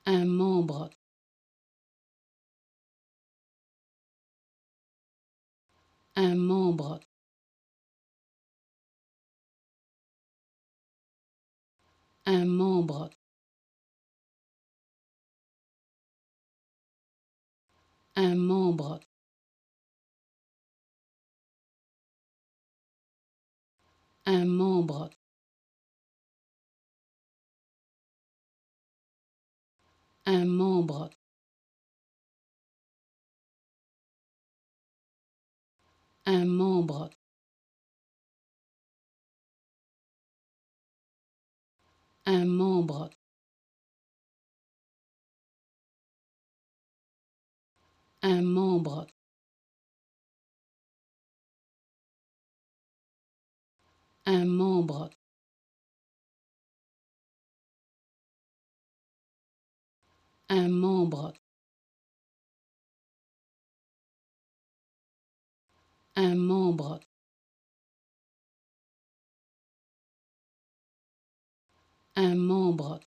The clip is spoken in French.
un membre, un membre, un membre, un membre, un membre, un membre, un membre, un membre, un membre, un membre, un membre, un membre, un membre,